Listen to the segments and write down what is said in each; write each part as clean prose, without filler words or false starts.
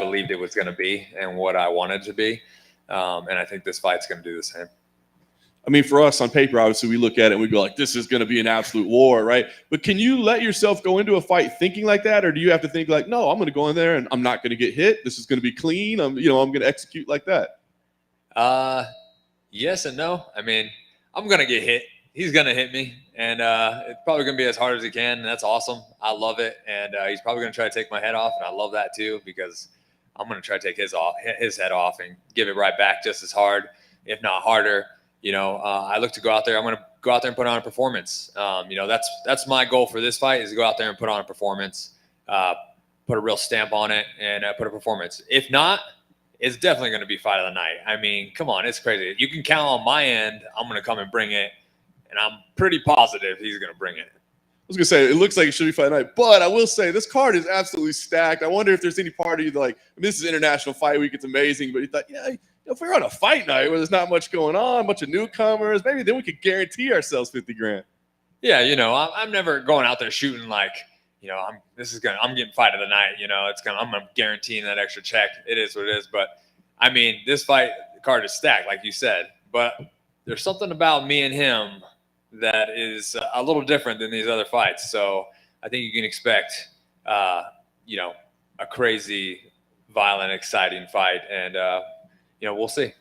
believed it was going to be and what I wanted to be. And I think this fight's going to do the same. I mean, for us on paper, obviously, we look at it and we go like, this is going to be an absolute war, right? But can you let yourself go into a fight thinking like that? Or do you have to think like, no, I'm going to go in there and I'm not going to get hit. This is going to be clean. I'm going to execute like that. Yes and no. I mean, I'm going to get hit. He's going to hit me. And it's probably going to be as hard as he can. And that's awesome. I love it. And he's probably going to try to take my head off. And I love that too, because I'm going to try to take his head off and give it right back just as hard, if not harder. I look to go out there. I'm going to go out there and put on a performance. That's my goal for this fight, is to go out there and put on a performance, put a real stamp on it, and put a performance. If not, it's definitely going to be fight of the night. I mean, come on, it's crazy. You can count on my end. I'm going to come and bring it, and I'm pretty positive he's going to bring it. I was going to say, it looks like it should be fight of the night, but I will say this card is absolutely stacked. I wonder if there's any part of you that, like, this is International Fight Week. It's amazing, but you thought, if we're on a fight night where there's not much going on, a bunch of newcomers, maybe then we could guarantee ourselves $50,000. Yeah, I'm never going out there shooting like, I'm getting fight of the night. I'm guaranteeing that extra check. It is what it is. But I mean, this fight card is stacked, like you said. But there's something about me and him that is a little different than these other fights. So I think you can expect, a crazy, violent, exciting fight, and we'll see. I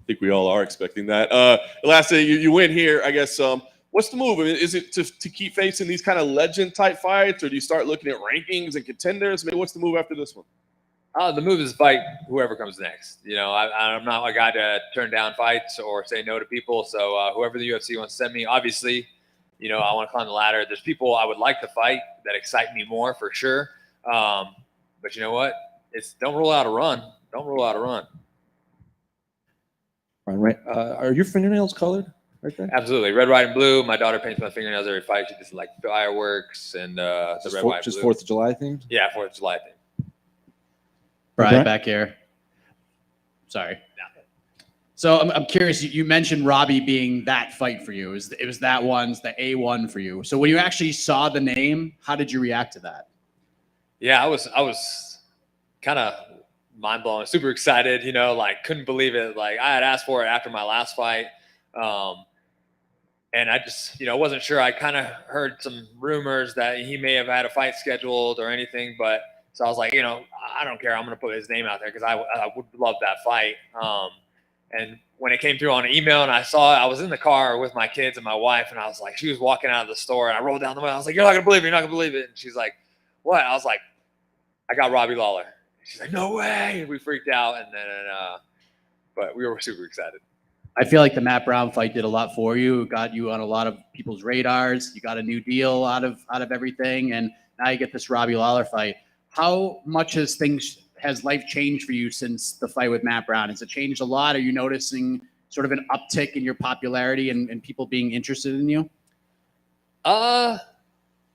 think we all are expecting that. Last thing, you win here, I guess. What's the move? I mean, is it to keep facing these kind of legend-type fights, or do you start looking at rankings and contenders? I mean, what's the move after this one? The move is fight whoever comes next. I'm not a guy to turn down fights or say no to people. So whoever the UFC wants to send me, obviously, I want to climb the ladder. There's people I would like to fight that excite me more for sure. But you know what? Don't rule out a run. Don't rule out a run. Right. Are your fingernails colored right there? Absolutely. Red, white, and blue. My daughter paints my fingernails every fight. She just like fireworks and the red, white, just blue. 4th of July themed? Yeah, 4th of July theme. Brian, back here. Sorry. So I'm curious. You mentioned Robbie being that fight for you. It was that one's the A1 for you. So when you actually saw the name, how did you react to that? Yeah, I was kind of mind blown, super excited. Couldn't believe it. Like, I had asked for it after my last fight, and I just wasn't sure. I kind of heard some rumors that he may have had a fight scheduled or anything, but so I was like, I don't care. I'm going to put his name out there because I would love that fight. And when it came through on an email and I saw it, I was in the car with my kids and my wife, and I was like, she was walking out of the store, and I rolled down the window. I was like, you're not going to believe it. You're not going to believe it. And she's like, what? I was like, I got Robbie Lawler. She's like, no way. And we freaked out. And then, but we were super excited. I feel like the Matt Brown fight did a lot for you. It got you on a lot of people's radars. You got a new deal out of everything. And now you get this Robbie Lawler fight. How much has life changed for you since the fight with Matt Brown? Has it changed a lot? Are you noticing sort of an uptick in your popularity and people being interested in you? I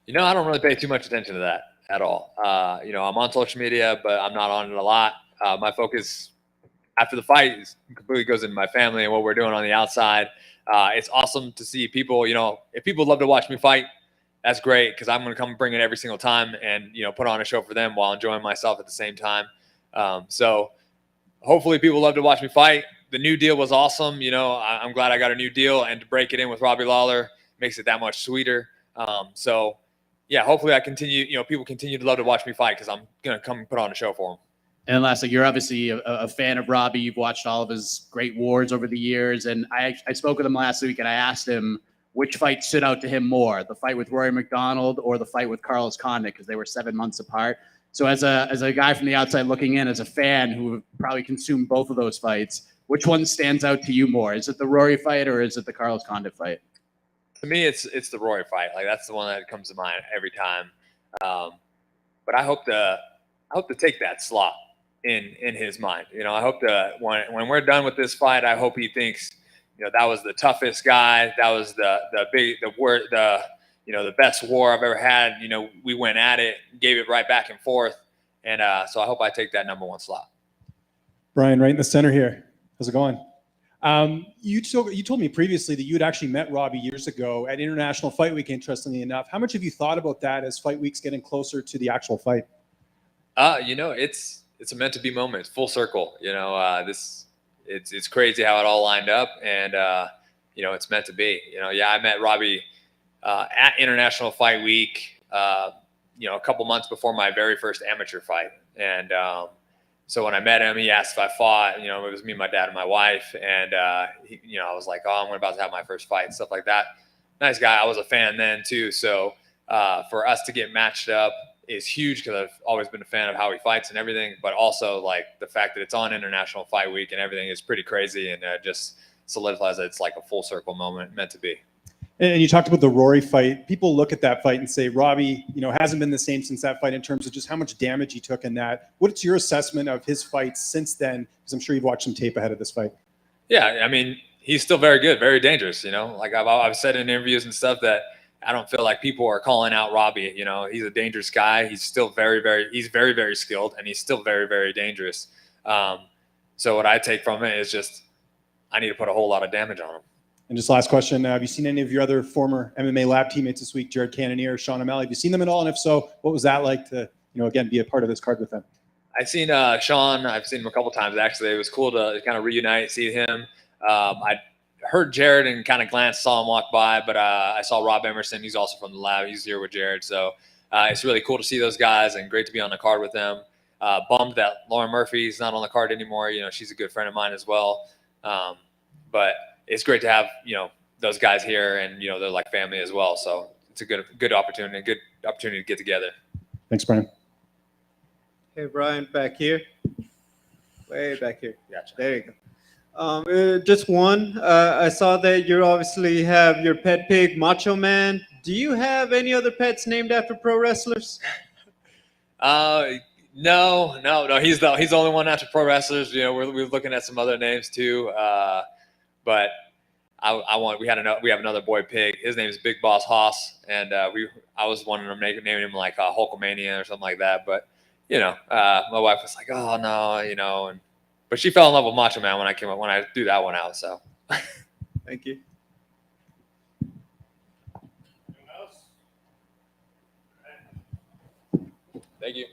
don't really pay too much attention to that at all. I'm on social media, but I'm not on it a lot. My focus after the fight completely goes into my family and what we're doing on the outside. It's awesome to see people, if people love to watch me fight, that's great, because I'm going to come bring it every single time and, put on a show for them while enjoying myself at the same time. So hopefully people love to watch me fight. The new deal was awesome. I'm glad I got a new deal, and to break it in with Robbie Lawler makes it that much sweeter. So yeah, hopefully I continue, people continue to love to watch me fight, because I'm going to come and put on a show for them. And lastly, you're obviously a fan of Robbie. You've watched all of his great wars over the years. And I spoke with him last week, and I asked him which fight stood out to him more, the fight with Rory McDonald or the fight with Carlos Condit, because they were 7 months apart. So as a guy from the outside looking in, as a fan who probably consumed both of those fights, which one stands out to you more? Is it the Rory fight or is it the Carlos Condit fight? To me, it's the Rory fight. Like, that's the one that comes to mind every time. But I hope to take that slot in his mind. I hope when we're done with this fight, I hope he thinks, that was the toughest guy. That was the best war I've ever had. We went at it, gave it right back and forth. And so I hope I take that #1 slot. Brian, right in the center here. How's it going? You told me previously that you had actually met Robbie years ago at International Fight Week, interestingly enough. How much have you thought about that as Fight Week's getting closer to the actual fight? It's it's a meant to be moment. It's full circle. It's crazy how it all lined up, and it's meant to be. Yeah, I met Robbie at International Fight Week. A couple months before my very first amateur fight, and so when I met him, he asked if I fought. It was me, my dad, and my wife, and I was like, "Oh, I'm about to have my first fight," and stuff like that. Nice guy. I was a fan then too, so for us to get matched up is huge because I've always been a fan of how he fights and everything, but also like the fact that it's on International Fight Week and everything is pretty crazy, and just solidifies that it's like a full circle moment meant to be. And you talked about the Rory fight. People look at that fight and say Robbie, hasn't been the same since that fight in terms of just how much damage he took in that. What's your assessment of his fights since then? Because I'm sure you've watched some tape ahead of this fight. Yeah, I mean, he's still very good, very dangerous. Like I've said in interviews and stuff that I don't feel like people are calling out Robbie. He's a dangerous guy. He's still very, very skilled, and he's still very, very dangerous. So what I take from it is just I need to put a whole lot of damage on him. And just last question, have you seen any of your other former MMA lab teammates this week, Jared Cannonier, Sean O'Malley? Have you seen them at all? And if so, what was that like to, again, be a part of this card with them? I've seen Sean. I've seen him a couple times, actually. It was cool to kind of reunite, see him. I heard Jared and kind of glanced, saw him walk by, but I saw Rob Emerson. He's also from the lab. He's here with Jared. So it's really cool to see those guys and great to be on the card with them. Bummed that Lauren Murphy's not on the card anymore. She's a good friend of mine as well. But it's great to have, those guys here, and, they're like family as well. So it's a good opportunity to get together. Thanks, Bryan. Hey, Bryan, back here. Way back here. Gotcha. There you go. Just one. I saw that you obviously have your pet pig, Macho Man. Do you have any other pets named after pro wrestlers? No. He's the only one after pro wrestlers. We're looking at some other names too. But we have another boy pig. His name is Big Boss Hoss, and I was wanting to name him like Hulkamania or something like that. But my wife was like, "Oh no," but she fell in love with Macho Man when I threw that one out. So, Thank you. thank you.